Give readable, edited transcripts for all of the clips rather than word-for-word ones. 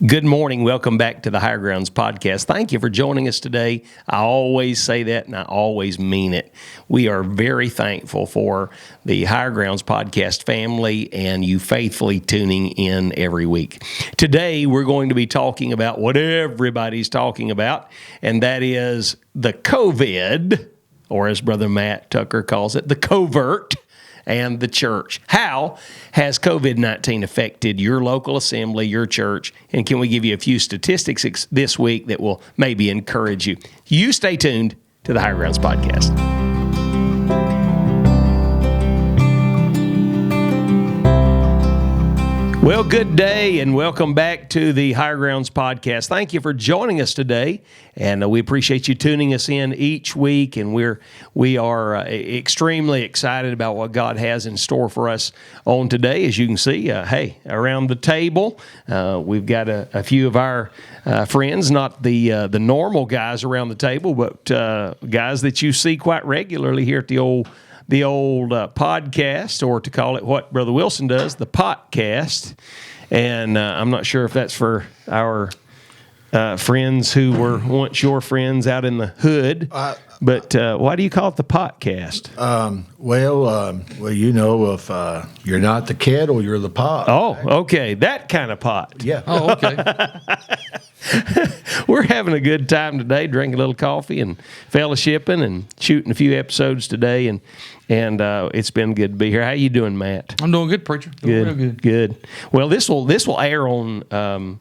Good morning. Welcome back to the Higher Grounds podcast. Thank you for joining us today. I always say that, and I always mean it. We are very thankful for the Higher Grounds podcast family and you faithfully tuning in every week. Today, we're going to be talking about what everybody's talking about, and that is the COVID, or as Brother Matt Tucker calls it, the covert, and the church. How has COVID-19 affected your local assembly, your church? And can we give you a few statistics this week that will maybe encourage you? You stay tuned to the Higher Grounds podcast. Well, good day and welcome back to the Higher Grounds podcast. Thank you for joining us today, and we appreciate you tuning us in each week. And we are extremely excited about what God has in store for us on today. As you can see, around the table, we've got a few of our friends, not the normal guys around the table, but guys that you see quite regularly here at the old podcast, or to call it what Brother Wilson does, the potcast. And I'm not sure if that's for our friends who were once your friends out in the hood, but why do you call it the potcast? Well, you know, if you're not the kettle, you're the pot. Oh, okay, that kind of pot. Yeah. Oh, okay. We're having a good time today, drinking a little coffee and fellowshipping and shooting a few episodes today, and it's been good to be here. How you doing, Matt? I'm doing good, preacher. Doing real Good. Well, this will air on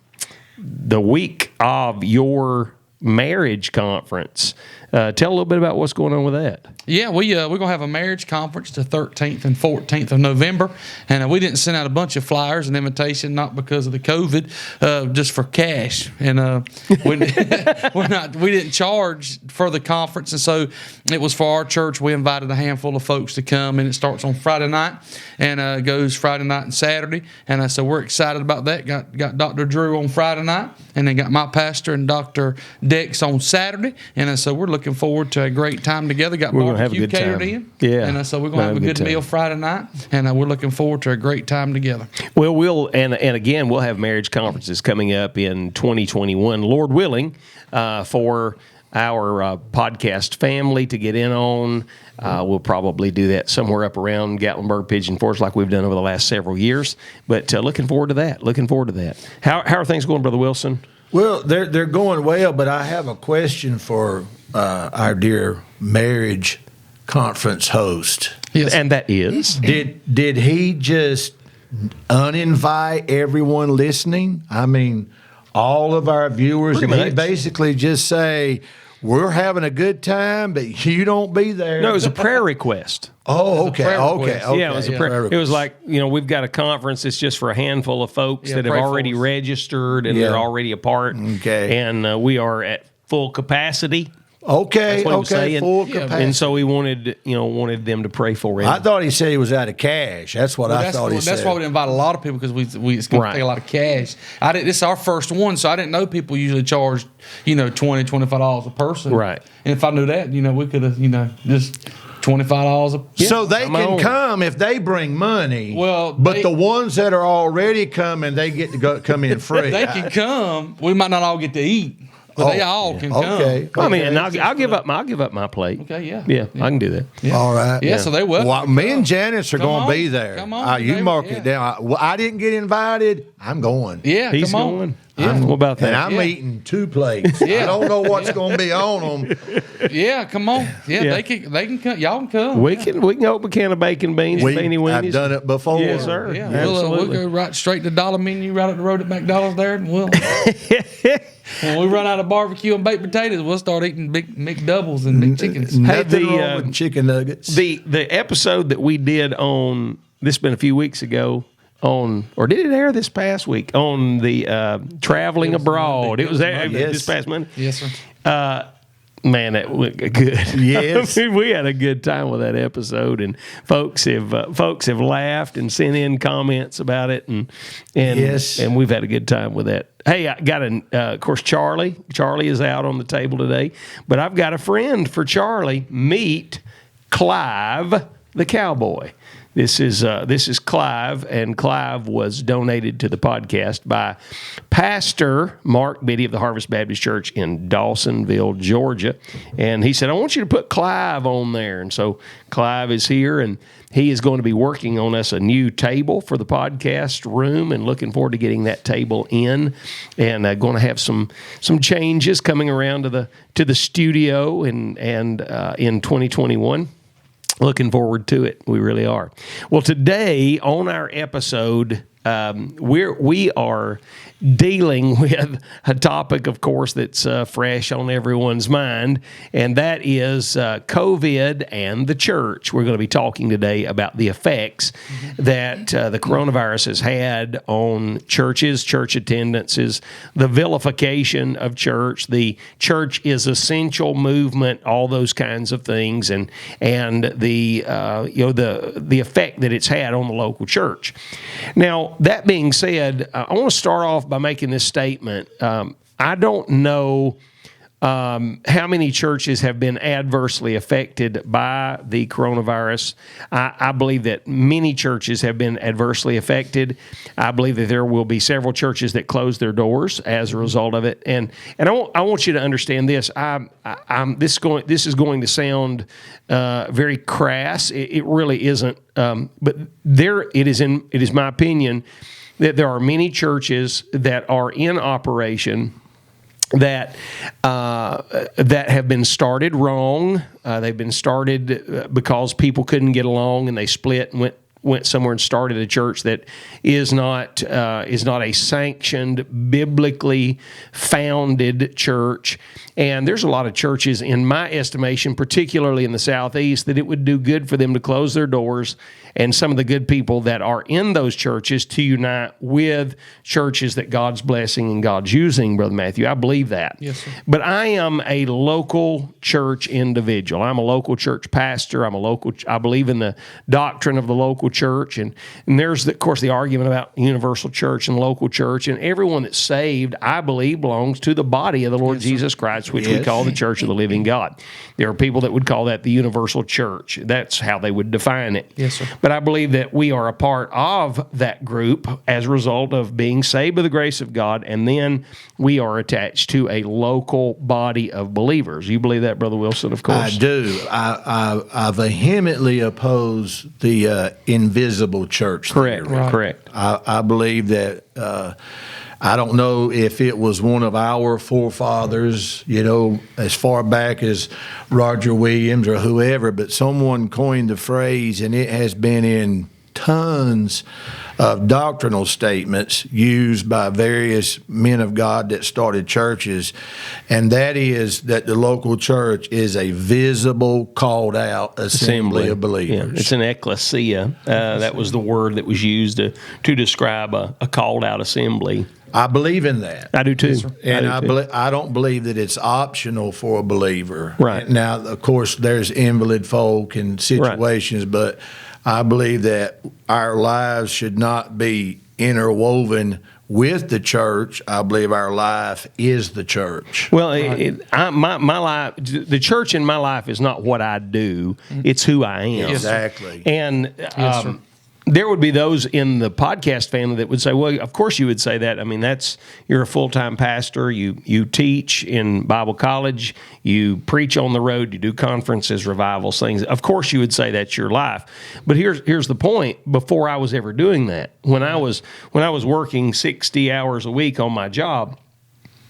the week of your marriage conference. Tell a little bit about what's going on with that. Yeah, we're going to have a marriage conference the 13th and 14th of November, and we didn't send out a bunch of flyers and invitation, not because of the COVID, just for cash. And we didn't charge for the conference, and so it was for our church. We invited a handful of folks to come, and it starts on Friday night and goes Friday night and Saturday. And so we're excited about that. Got Dr. Drew on Friday night, and then got my pastor and Dr. Dex on Saturday. And so we're looking forward to a great time together. Got barbecue catered in. Yeah. And so we're going to have a good meal Friday night, and we're looking forward to a great time together. Well, we'll have marriage conferences coming up in 2021, Lord willing, for our podcast family to get in on. We'll probably do that somewhere up around Gatlinburg, Pigeon Forge, like we've done over the last several years. But looking forward to that. How are things going, Brother Wilson? Well, they're going well, but I have a question for our dear marriage conference host. Yes. And that is? Did he just uninvite everyone listening? I mean, all of our viewers, Pretty and he much. basically just say, we're having a good time, but you don't be there. No, it was a prayer request. Oh, okay. Yeah, it was a prayer. request. It was like, we've got a conference that's just for a handful of folks that have pray for already us. registered and Yeah. they're already a part. Okay. And we are at full capacity. Okay, That's what he was saying. full capacity. And so we wanted them to pray for it. I thought he said he was out of cash. That's what I thought he said. That's why we didn't invite a lot of people, because it's going to take a lot of cash. This is our first one, so I didn't know people usually charged, $20, $25 a person. Right. And if I knew that, we could have, just $25 a So they can come if they bring money. Well, but the ones that are already coming, they get to come in free. They can come. We might not all get to eat, but they all can come. Okay. I mean, and I'll give up my plate. Okay, yeah. Yeah, I can do that. Yeah. All right. Yeah, so they will. Well, me and Janice are Come going to on. be there. Come on. You They- mark yeah. it down. I didn't get invited. I'm going. Yeah, He's come on. going. Yeah. What about that? And I'm Yeah. eating 2 plates. Yeah. I don't know what's going to be on them. Yeah, come on. Yeah, Yeah. they can come. Y'all can come. we can open a can of bacon beans, beanie I've weenies. done it before. Yes, sir. Yeah, Absolutely. we'll go right straight to Dollar Menu right up the road at McDonald's there, and we'll when we run out of barbecue and baked potatoes, we'll start eating big McDoubles and McChickens. Nothing the, wrong with chicken nuggets. The episode that we did on this been a few weeks ago or did it air this past week on the traveling abroad? It was there this past Monday. Yes, sir. Man, that went good. Yes. I mean, we had a good time with that episode, and folks have laughed and sent in comments about it, and Yes. and we've had a good time with that. Hey, I got of course, Charlie. Charlie is out on the table today, but I've got a friend for Charlie. Meet Clive the cowboy. This is Clive, and Clive was donated to the podcast by Pastor Mark Biddy of the Harvest Baptist Church in Dawsonville, Georgia. And he said, I want you to put Clive on there. And so Clive is here, and he is going to be working on us a new table for the podcast room, and looking forward to getting that table in, and going to have some changes coming around to the studio and in 2021. Looking forward to it. We really are. Well, today on our episode, we are dealing with a topic, of course, that's fresh on everyone's mind, and that is COVID and the church. We're going to be talking today about the effects that the coronavirus has had on churches, church attendances, the vilification of church, the church is essential movement, all those kinds of things, and the effect that it's had on the local church. Now, that being said, I want to start off by making this statement. I don't know how many churches have been adversely affected by the coronavirus. I believe that many churches have been adversely affected. I believe that there will be several churches that close their doors as a result of it. And I want you to understand this. This is going to sound very crass. It really isn't. But it is my opinion that there are many churches that are in operation that have been started wrong. They've been started because people couldn't get along, and they split and went somewhere and started a church that is not a sanctioned, biblically founded church. And there's a lot of churches, in my estimation, particularly in the Southeast, that it would do good for them to close their doors, and some of the good people that are in those churches to unite with churches that God's blessing and God's using, Brother Matthew. I believe that. Yes, sir. But I am a local church individual. I'm a local church pastor. I believe in the doctrine of the local church. And there's, of course, the argument about universal church and local church. And everyone that's saved, I believe, belongs to the body of the Lord Jesus Christ, which we call the Church of the Living God. There are people that would call that the universal church. That's how they would define it. Yes, sir. But I believe that we are a part of that group as a result of being saved by the grace of God, and then we are attached to a local body of believers. You believe that, Brother Wilson, of course? I do. I vehemently oppose the invisible church Correct, theory. Right. correct. I believe that I don't know if it was one of our forefathers, as far back as Roger Williams or whoever, but someone coined the phrase, and it has been in tons of doctrinal statements used by various men of God that started churches, and that is that the local church is a visible, called out assembly of believers. Yeah, it's an ecclesia. That was the word that was used to describe a called out assembly. I believe in that. I do too. Yes, sir. And I do too. I don't believe that it's optional for a believer. Right. Now, of course, there's invalid folk and situations, but I believe that our lives should not be interwoven with the church. I believe our life is the church. Well, my life, the church in my life is not what I do; it's who I am. Exactly. And Yes, sir. there would be those in the podcast family that would say, well, of course you would say that. I mean, you're a full-time pastor. You teach in Bible college. You preach on the road. You do conferences, revivals, things. Of course you would say that's your life. But here's the point. Before I was ever doing that, when I was working 60 hours a week on my job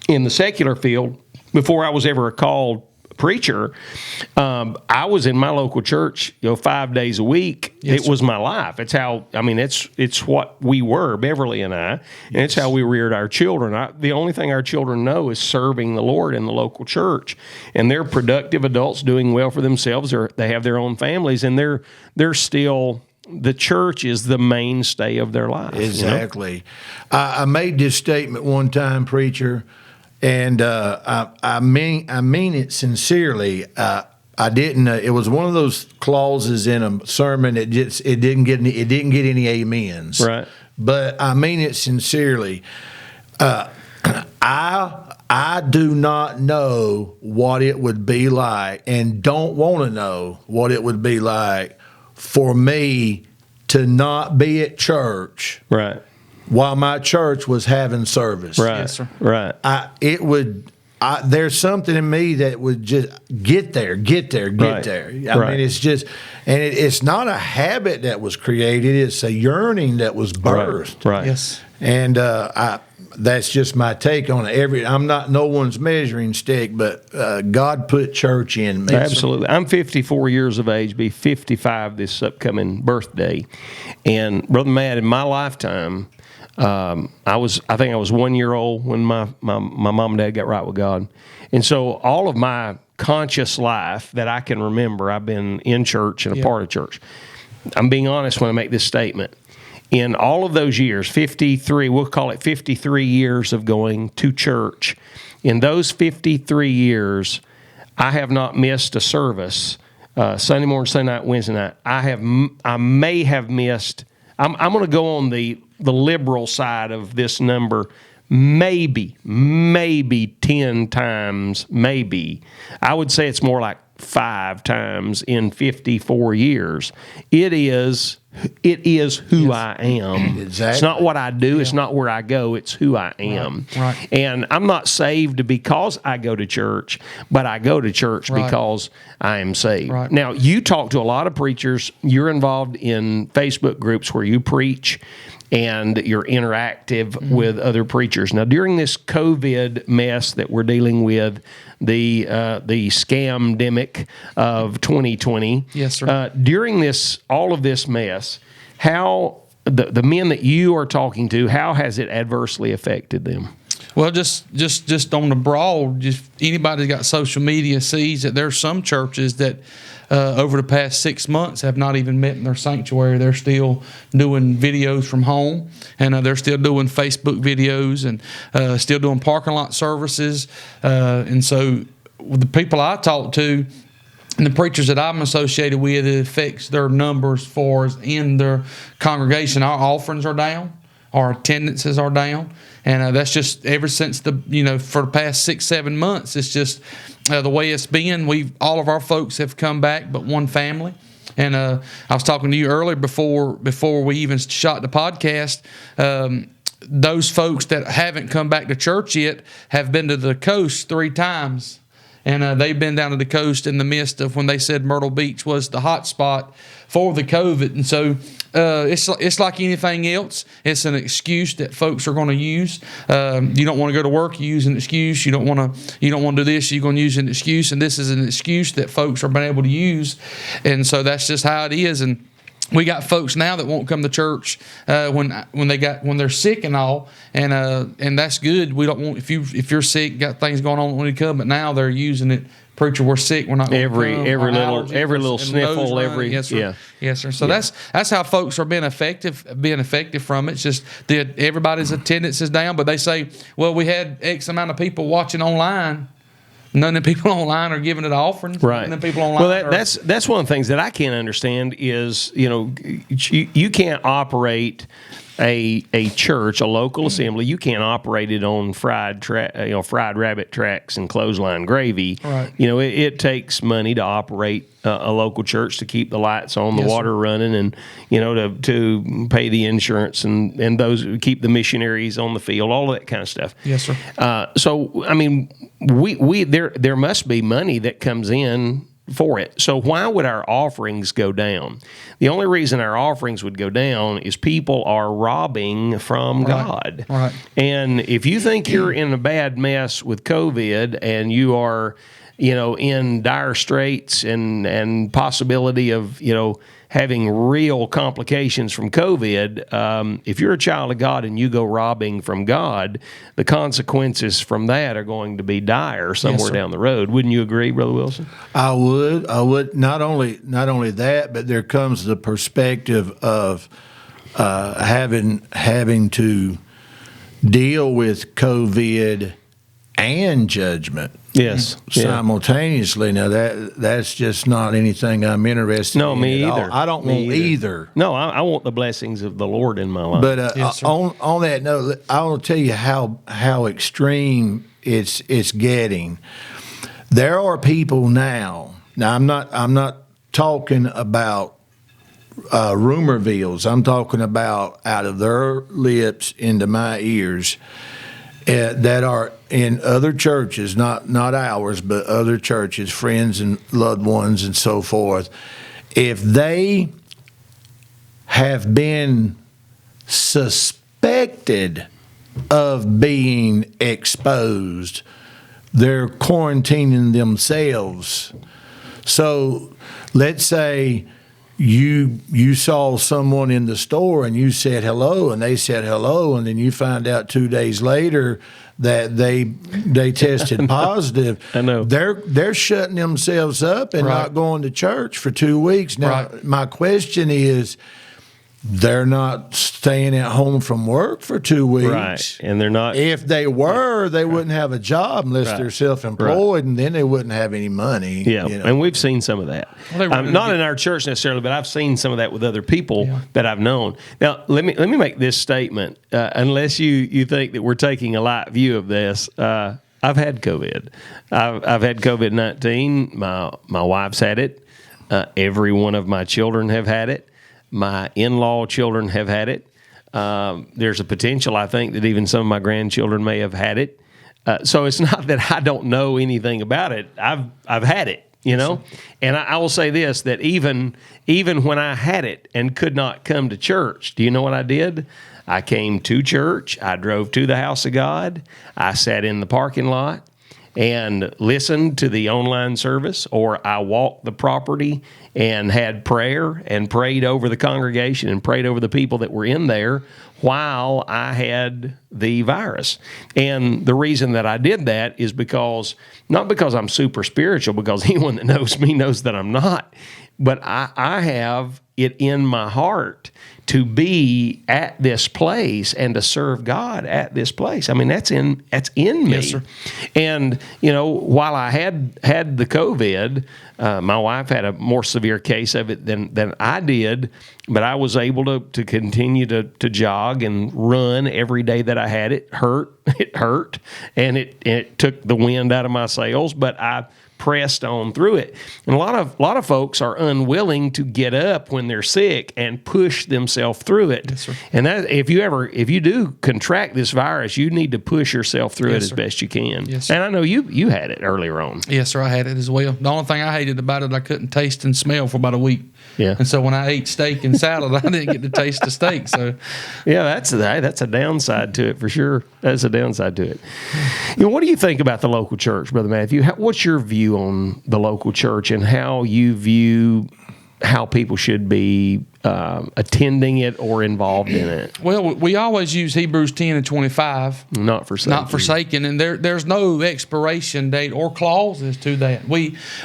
in the secular field, before I was ever a called preacher, I was in my local church, 5 days a week. Yes, it was my life. It's how, it's what we were, Beverly and I, and it's how we reared our children. The only thing our children know is serving the Lord in the local church, and they're productive adults doing well for themselves, or they have their own families, and they're still, the church is the mainstay of their life. Exactly. I made this statement one time, preacher, and I mean it sincerely. I didn't. It was one of those clauses in a sermon. It didn't get any amens. Right. But I mean it sincerely. I do not know what it would be like, and don't want to know what it would be like for me to not be at church Right. while my church was having service. Right. Yes, sir. Right. There's something in me that would just get there. Right. I Right. mean, it's just, and it's not a habit that was created. It's a yearning that was birthed. Right. Yes. And that's just my take on it. I'm not no one's measuring stick, but God put church in me. Absolutely. I'm 54 years of age, be 55 this upcoming birthday. And Brother Matt, in my lifetime, I think I was 1 year old when my mom and dad got right with God. And so all of my conscious life that I can remember, I've been in church and a part of church. I'm being honest when I make this statement. In all of those years, 53, we'll call it 53 years of going to church, in those 53 years, I have not missed a service, Sunday morning, Sunday night, Wednesday night. I may have missed, I'm going to go on the liberal side of this number, maybe 10 times, maybe. I would say it's more like 5 times in 54 years. It is who I am. Exactly. It's not what I do. It's not where I go. It's who I am. Right. And I'm not saved because I go to church, but I go to church Right. because I am saved. Right. Now, you talk to a lot of preachers. You're involved in Facebook groups where you preach and you're interactive with other preachers. Now, during this COVID mess that we're dealing with, the scam-demic of 2020. Yes, sir. During all of this mess, how the men that you are talking to, how has it adversely affected them? Well, just on the broad, just anybody that got social media sees that there's some churches that over the past 6 months have not even met in their sanctuary. They're still doing videos from home, and they're still doing Facebook videos and still doing parking lot services. And so the people I talk to and the preachers that I'm associated with, it affects their numbers for us in their congregation. Our offerings are down. Our attendances are down. And that's just ever since for the past 6-7 months, it's just the way it's been. All of our folks have come back, but one family. And I was talking to you earlier before we even shot the podcast. Those folks that haven't come back to church yet have been to the coast 3 times. And they've been down to the coast in the midst of when they said Myrtle Beach was the hot spot for the COVID. And so it's like anything else. It's an excuse that folks are going to use. You don't want to go to work, you use an excuse. You don't want to do this, you're going to use an excuse. And this is an excuse that folks are being able to use. And so that's just how it is. And we got folks now that won't come to church when they're sick and all, and that's good. We don't want if you're sick, got things going on when you come, but now they're using it. Preacher, we're sick. We're not gonna Every come. little And sniffle, yes, sir. yeah. Yes, sir. So that's how folks are being effective from it. It's just everybody's attendance is down, but they say, well, we had X amount of people watching online. None of the people online are giving it offerings. Right. None of the people online. Well, that's one of the things that I can't understand is you can't operate a church, a local assembly. You can't operate it on fried rabbit tracks and clothesline gravy. Right. It takes money to operate a local church, to keep the lights on, the water running, and to pay the insurance and those keep the missionaries on the field, all of that kind of stuff. Yes, sir. So I mean, there must be money that comes in for it. So why would our offerings go down? The only reason our offerings would go down is people are robbing from God. Right. And if you think you're in a bad mess with COVID and you are, in dire straits and possibility of, having real complications from COVID, if you're a child of God and you go robbing from God, the consequences from that are going to be dire somewhere down the road. Wouldn't you agree, Brother Wilson? I would. Not only that, but there comes the perspective of having to deal with COVID and judgment. Yes. Simultaneously. Now that's just not anything I'm interested in. No, me at all. either. I don't want either. No, I want the blessings of the Lord in my life. But Yes, sir. on that note, I want to tell you how extreme it's getting. There are people now. Now I'm not talking about rumorvilles. I'm talking about out of their lips into my ears that are in other churches, not ours, but other churches, friends and loved ones and so forth. If they have been suspected of being exposed, they're quarantining themselves. So let's say you saw someone in the store and you said hello and they said hello, and then you find out 2 days later that they tested positive. I know. They're shutting themselves up and Right. not going to church for 2 weeks. Now, Right. my question is, they're not staying at home from work for 2 weeks. Right. And they're not. If they were, they wouldn't have a job unless Right. they're self-employed, and then they wouldn't have any money. Yeah, you know. and we've seen some of that. Well, they were Not in our church necessarily, but I've seen some of that with other people Yeah. that I've known. Now, let me make this statement. Unless you think that we're taking a light view of this, I've had COVID. I've had COVID-19. My wife's had it. Every one of my children have had it. My in-law children have had it. There's a potential, I think, that even some of my grandchildren may have had it. So it's not that I don't know anything about it. I've had it, you know. And I will say this: that even when I had it and could not come to church, do you know what I did? I came to church. I drove to the house of God. I sat in the parking lot and listened to the online service, or I walked the property and had prayer and prayed over the congregation and prayed over the people that were in there while I had the virus. And the reason that I did that is not because I'm super spiritual, because anyone that knows me knows that I'm not, but I have it in my heart to be at this place and to serve God at this place. I mean, that's in me. Yes, sir. And, you know, while I had the COVID, my wife had a more severe case of it than I did, but I was able to continue to jog and run every day that I had it. It hurt, and it took the wind out of my sails, but I pressed on through it. And a lot of folks are unwilling to get up when they're sick and push themselves through it. Yes, sir. And that if you do contract this virus, you need to push yourself through Yes, it as sir. best you can. Yes, sir. And I know you had it earlier on. Yes, sir, I had it as well. The only thing I hated about it, I couldn't taste and smell for about a week. Yeah. And so when I ate steak and salad, I didn't get to taste the steak. So Yeah, that's a downside to it for sure. That's a downside to it. You know, what do you think about the local church, Brother Matthew? What's your view on the local church and how you view how people should be attending it or involved in it? well, we always use Hebrews 10 and 25. Not forsaken. Not forsaken, and there's no expiration date or clauses to that.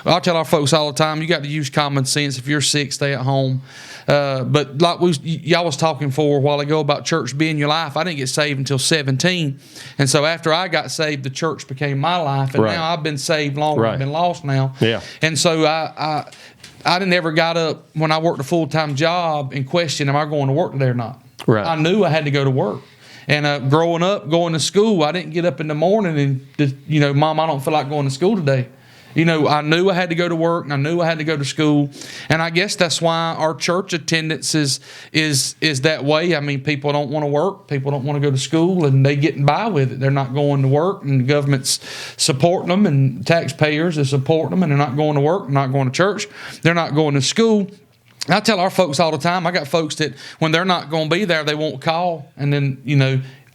I tell our folks all the time, you got to use common sense. If you're sick, stay at home. But like y'all was talking for a while ago about church being your life, I didn't get saved until 17, and so after I got saved, the church became my life, and Right. now I've been saved longer. Right. I've been lost now. Yeah. And so I didn't ever got up when I worked a full-time job and question, am I going to work today or not? Right. I knew I had to go to work. And growing up, going to school, I didn't get up in the morning and just, Mom, I don't feel like going to school today. I knew I had to go to work, and I knew I had to go to school, and I guess that's why our church attendance is that way. I mean, people don't want to work, people don't want to go to school, and they getting by with it. They're not going to work, and the government's supporting them, and taxpayers are supporting them, and they're not going to work, not going to church, they're not going to school. I tell our folks all the time, I got folks that when they're not going to be there, they won't call, and then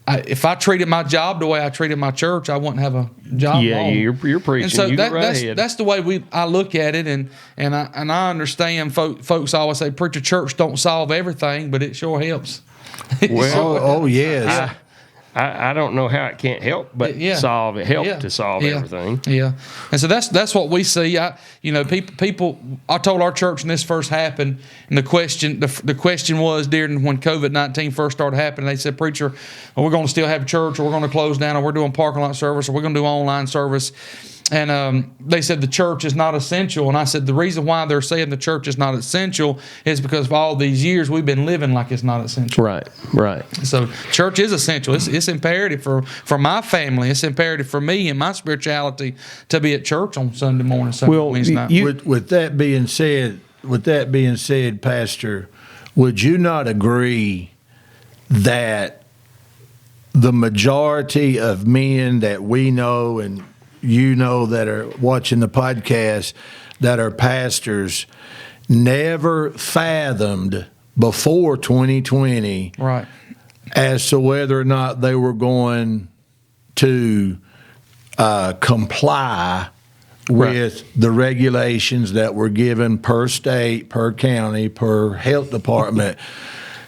if I treated my job the way I treated my church, I wouldn't have a job. Yeah, long. you're preaching. And so You go right ahead. that's the way I look at it, and I understand folks always say, preacher, church don't solve everything, but it sure helps. Oh yes. I don't know how it can't help but Yeah. help Yeah. to solve Yeah. everything. Yeah, and so that's what we see. People. I told our church when this first happened, and the question was during when COVID-19 first started happening. They said, "Preacher, are we going to still have church, or we're going to close down, or we're doing parking lot service, or we're going to do online service?" And they said the church is not essential. And I said the reason why they're saying the church is not essential is because of all these years we've been living like it's not essential. Right. So church is essential. It's imperative for my family. It's imperative for me and my spirituality to be at church on Sunday morning, Sunday, Well, Wednesday night. you- With that being said, Pastor, would you not agree that the majority of men that we know and you know that are watching the podcast that are pastors never fathomed before 2020 Right. as to whether or not they were going to comply with the regulations that were given per state, per county, per health department.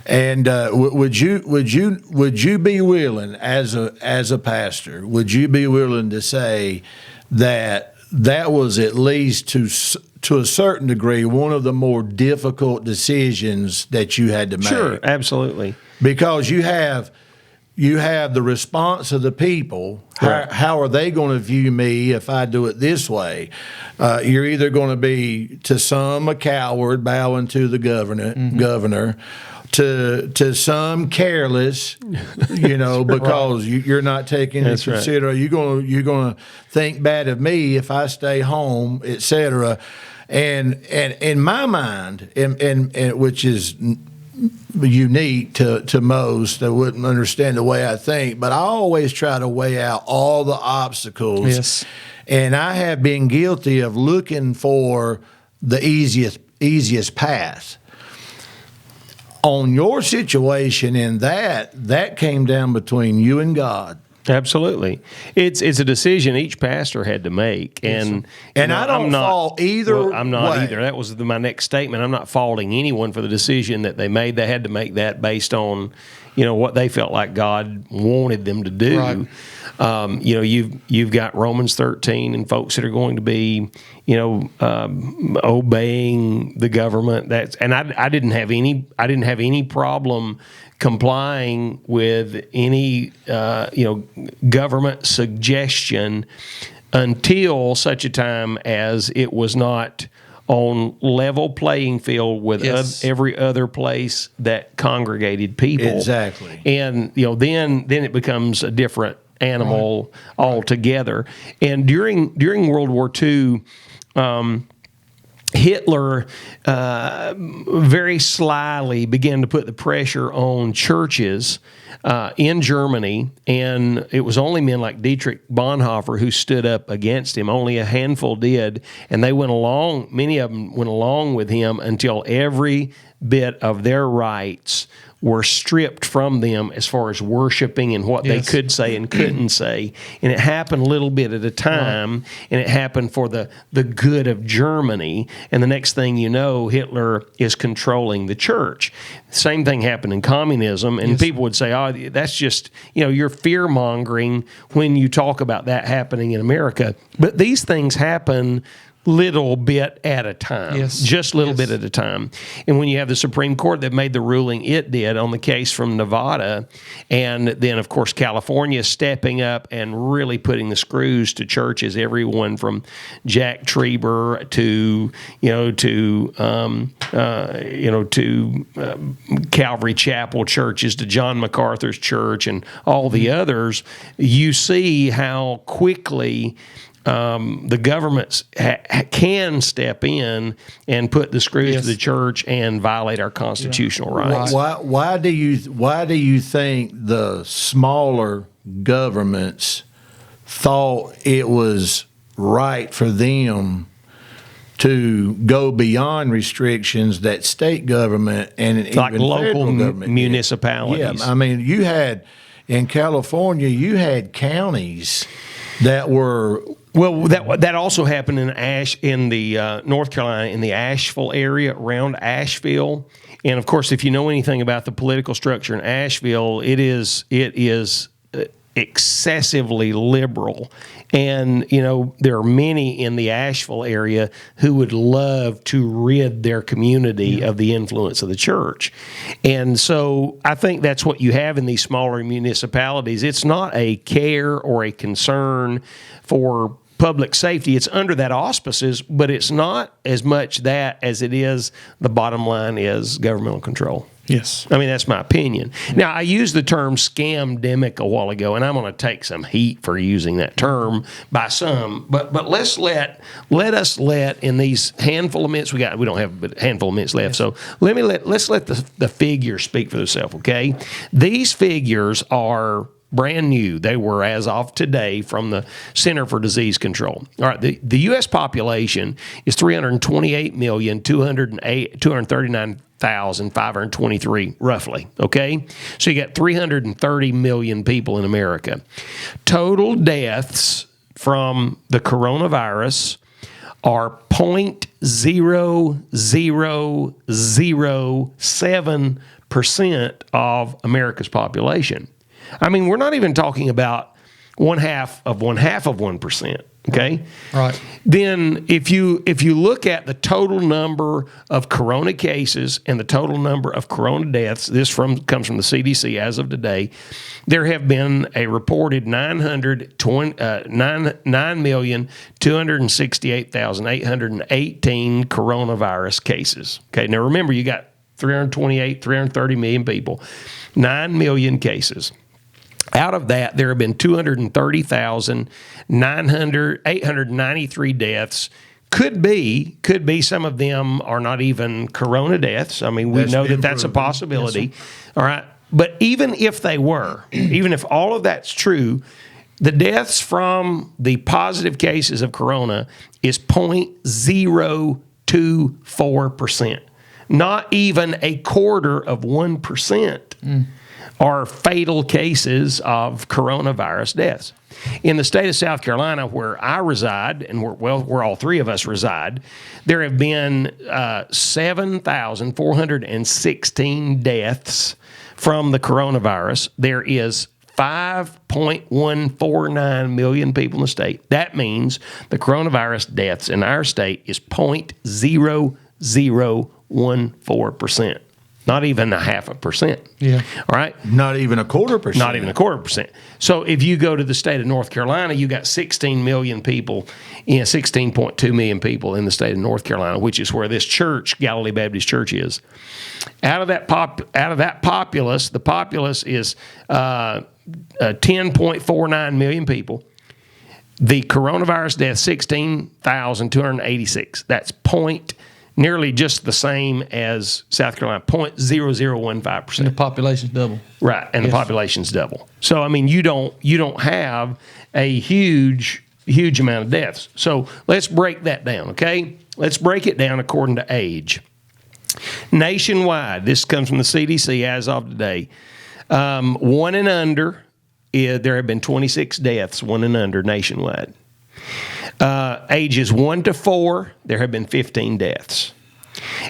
And would you be willing, as a pastor, would you be willing to say that was at least to a certain degree one of the more difficult decisions that you had to make? Sure, absolutely. Because you have the response of the people. Right. How are they going to view me if I do it this way? You're either going to be, to some, a coward bowing to the governor, to some careless, because you're not taking into consideration. You're going to think bad of me if I stay home, etc. And in my mind, and which is unique to most that wouldn't understand the way I think, but I always try to weigh out all the obstacles. Yes. And I have been guilty of looking for the easiest path. On your situation in that came down between you and God. Absolutely. It's a decision each pastor had to make. And I don't fault either I'm not way. either. That was my next statement. I'm not faulting anyone for the decision that they made. They had to make that based on, what they felt like God wanted them to do. Right. You've got Romans 13 and folks that are going to be, obeying the government. I didn't have any problem complying with any government suggestion until such a time as it was not on level playing field with every other place that congregated people. Exactly. And then it becomes a different animal altogether. And during World War II, Hitler very slyly began to put the pressure on churches in Germany, and it was only men like Dietrich Bonhoeffer who stood up against him. Only a handful did, and they went along. Many of them went along with him until every bit of their rights were stripped from them as far as worshiping and what they could say and couldn't say. And it happened a little bit at a time, and it happened for the good of Germany. And the next thing you know, Hitler is controlling the church. Same thing happened in communism, and people would say, oh, that's just, you're fear-mongering when you talk about that happening in America. But these things happen little bit at a time, just little bit at a time. And when you have the Supreme Court that made the ruling it did on the case from Nevada, and then, of course, California stepping up and really putting the screws to churches, everyone from Jack Trieber to Calvary Chapel churches to John MacArthur's church and all the others, you see how quickly the governments can step in and put the screws to the church and violate our constitutional rights. Why do you think the smaller governments thought it was right for them to go beyond restrictions that state government and like even local federal government municipalities? Yeah, I mean, you had in California, you had counties that were. Well, that also happened in the North Carolina, in the Asheville area around Asheville, and of course, if you know anything about the political structure in Asheville, it is excessively liberal, and there are many in the Asheville area who would love to rid their community of the influence of the church, and so I think that's what you have in these smaller municipalities. It's not a care or a concern for public safety. It's under that auspices, but it's not as much that as it is the bottom line is governmental control. Yes. I mean, that's my opinion. Now, I used the term scamdemic a while ago, and I'm going to take some heat for using that term by some. But let us let in these handful of minutes we don't have but a handful of minutes left. So let's let the figures speak for themselves. Okay, these figures are brand new. They were as of today from the Center for Disease Control. All right, the U.S. population is 328,239,523, roughly. Okay, so you got 330 million people in America. Total deaths from the coronavirus are 0.0007% of America's population. I mean, we're not even talking about one half of 1%. Okay. Right. Then if you look at the total number of corona cases and the total number of corona deaths, this comes from the CDC as of today, there have been a reported 9,268,818 coronavirus cases. Okay. Now remember, you got 330 million people, 9 million cases. Out of that, there have been 230,893 deaths. Could be some of them are not even corona deaths. I mean, we know that that's a possibility. Yes, all right. But even if they were, even if all of that's true, the deaths from the positive cases of corona is 0.024%. Not even a quarter of 1%. Are fatal cases of coronavirus deaths. In the state of South Carolina, where I reside, and where all three of us reside, there have been 7,416 deaths from the coronavirus. There is 5.149 million people in the state. That means the coronavirus deaths in our state is 0.0014%. Not even 0.5%. Yeah. All right. Not even 1/4%. Not even 1/4%. So if you go to the state of North Carolina, you got 16 million people, 16.2 million people in the state of North Carolina, which is where this church, Galilee Baptist Church, is. Out of that populace, the populace is 10.49 million people. The coronavirus death, 16,286. That's nearly just the same as South Carolina, 0.0015%. And the population's double. Right, and the population's double. So I mean, you don't have a huge amount of deaths. So let's break that down, okay? Let's break it down according to age. Nationwide, this comes from the CDC as of today. 1 and under, there have been 26 deaths, 1 and under nationwide. Ages 1 to 4, there have been 15 deaths.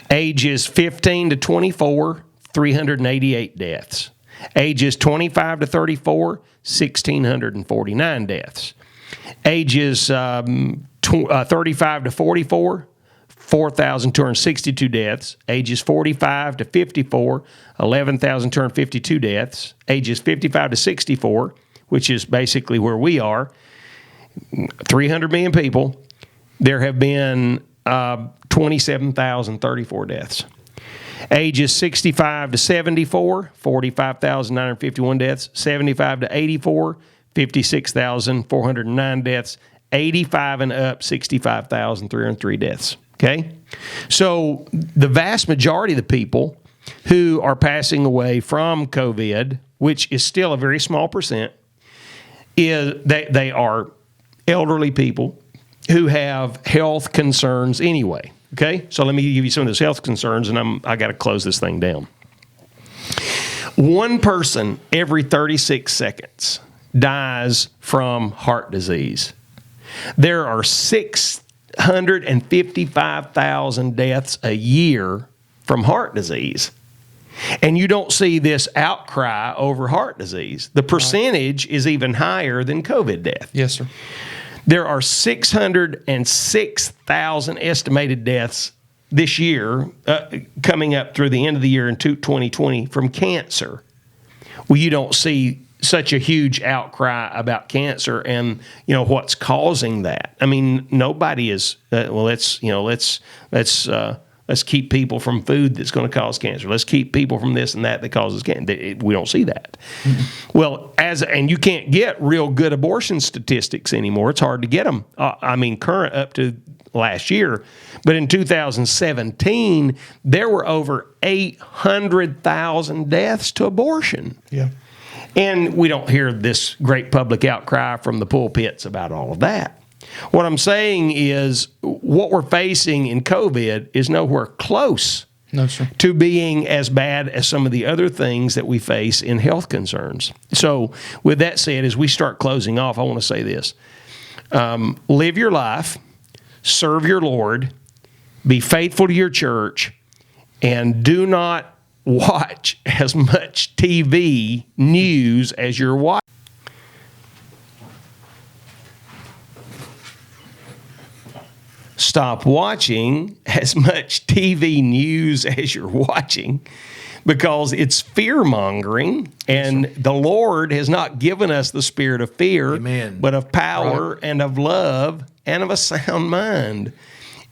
Ages 15 to 24, 388 deaths. Ages 25 to 34, 1,649 deaths. Ages 35 to 44, 4,262 deaths. Ages 45 to 54, 11,252 deaths. Ages 55 to 64, which is basically where we are, 300 million people, there have been 27,034 deaths. Ages 65 to 74, 45,951 deaths. 75 to 84, 56,409 deaths. 85 and up, 65,303 deaths. Okay? So the vast majority of the people who are passing away from COVID, which is still a very small percent, they are elderly people who have health concerns anyway. Okay, so let me give you some of those health concerns, and I got to close this thing down. One person every 36 seconds dies from heart disease. There are 655,000 deaths a year from heart disease. And you don't see this outcry over heart disease. The percentage is even higher than COVID death. Yes, sir. There are 606,000 estimated deaths this year, coming up through the end of the year in 2020 from cancer. Well, you don't see such a huge outcry about cancer and what's causing that. I mean, nobody is. Let's Let's keep people from food that's going to cause cancer. Let's keep people from this and that causes cancer. We don't see that. Mm-hmm. Well, and you can't get real good abortion statistics anymore. It's hard to get them. Current up to last year. But in 2017, there were over 800,000 deaths to abortion. Yeah. And we don't hear this great public outcry from the pulpits about all of that. What I'm saying is what we're facing in COVID is nowhere close to being as bad as some of the other things that we face in health concerns. So with that said, as we start closing off, I want to say this. Live your life, serve your Lord, be faithful to your church, and do not watch as much TV news as you're watching. Stop watching as much TV news as you're watching, because it's fear-mongering, and the Lord has not given us the spirit of fear, Amen. But of power and of love and of a sound mind.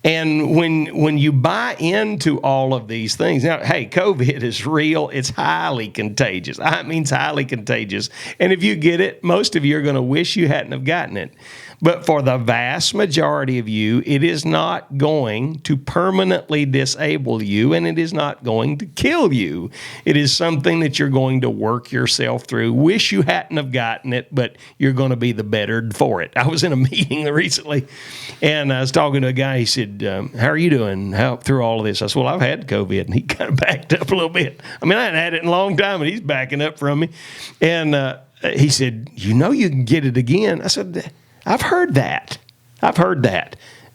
And when you buy into all of these things, now, hey, COVID is real. It's highly contagious. I mean, it's highly contagious. And if you get it, most of you are going to wish you hadn't have gotten it. But for the vast majority of you, it is not going to permanently disable you, and it is not going to kill you. It is something that you're going to work yourself through. Wish you hadn't have gotten it, but you're going to be the better for it. I was in a meeting recently, and I was talking to a guy. He said, how are you doing through all of this? I said, well, I've had COVID, and he kind of backed up a little bit. I mean, I hadn't had it in a long time, and he's backing up from me. And he said, you can get it again. I said, I've heard that.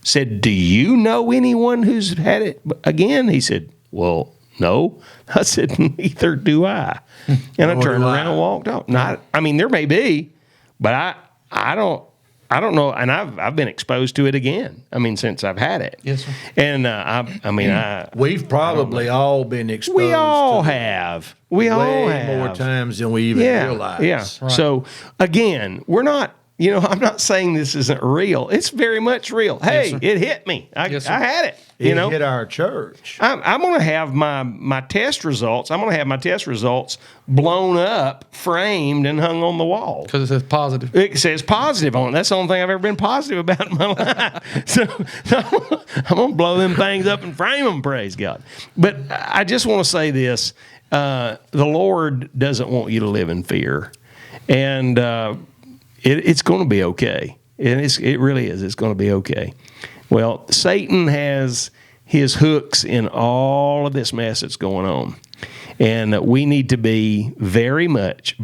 Said, do you know anyone who's had it again? He said, well, no. I said, neither do I. And I turned around and walked off. There may be, but I don't know. And I've been exposed to it again. Since I've had it. Yes, sir. And we've probably all been exposed. We all have. We all have more times than we even realize. Yeah. Right. So again, we're not. I'm not saying this isn't real. It's very much real. Hey, it hit me. I had it. It hit our church. I'm going to have my test results. I'm going to have my test results blown up, framed, and hung on the wall. Because it says positive. It says positive on it. That's the only thing I've ever been positive about in my life. So I'm going to blow them things up and frame them, praise God. But I just want to say this. The Lord doesn't want you to live in fear. And it's going to be okay. It really is. It's going to be okay. Well, Satan has his hooks in all of this mess that's going on. And we need to be very much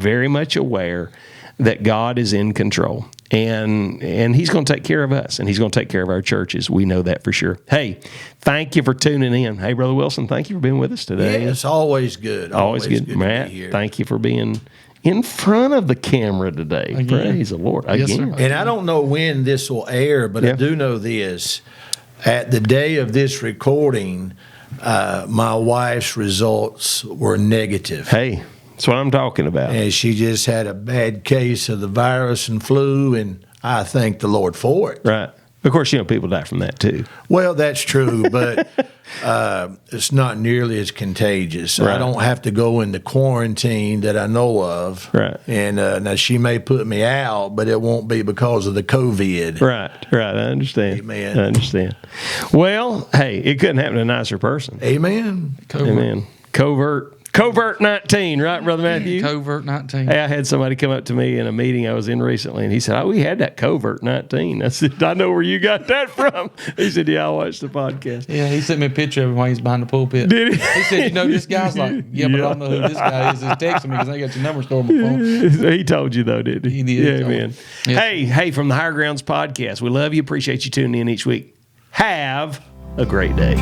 aware that God is in control. And he's going to take care of us, and he's going to take care of our churches. We know that for sure. Hey, thank you for tuning in. Hey, Brother Wilson, thank you for being with us today. Yeah, it's always good. Always good. Matt, thank you for being in front of the camera today. Again. Praise the Lord. Again. Yes, sir. And I don't know when this will air, but I do know this. At the day of this recording, my wife's results were negative. Hey, that's what I'm talking about. And she just had a bad case of the virus and flu, and I thank the Lord for it. Right. Of course, people die from that too. Well, that's true, but it's not nearly as contagious. Right. I don't have to go into quarantine that I know of. Right. And now she may put me out, but it won't be because of the COVID. Right. I understand. Amen. I understand. Well, hey, it couldn't happen to a nicer person. Amen. Amen. Covert 19, right, Brother Matthew? Covert 19. Hey, I had somebody come up to me in a meeting I was in recently, and he said, we had that Covert 19. I said, I know where you got that from. He said, yeah, I watched the podcast. Yeah, he sent me a picture of him while he's behind the pulpit. Did he? He said, this guy's like, but I don't know who this guy is. He's texting me because I got your number stored on my phone. He told you, though, didn't he? He did. Yeah, man. Yes. Hey, from the Higher Grounds podcast, we love you, appreciate you tuning in each week. Have a great day.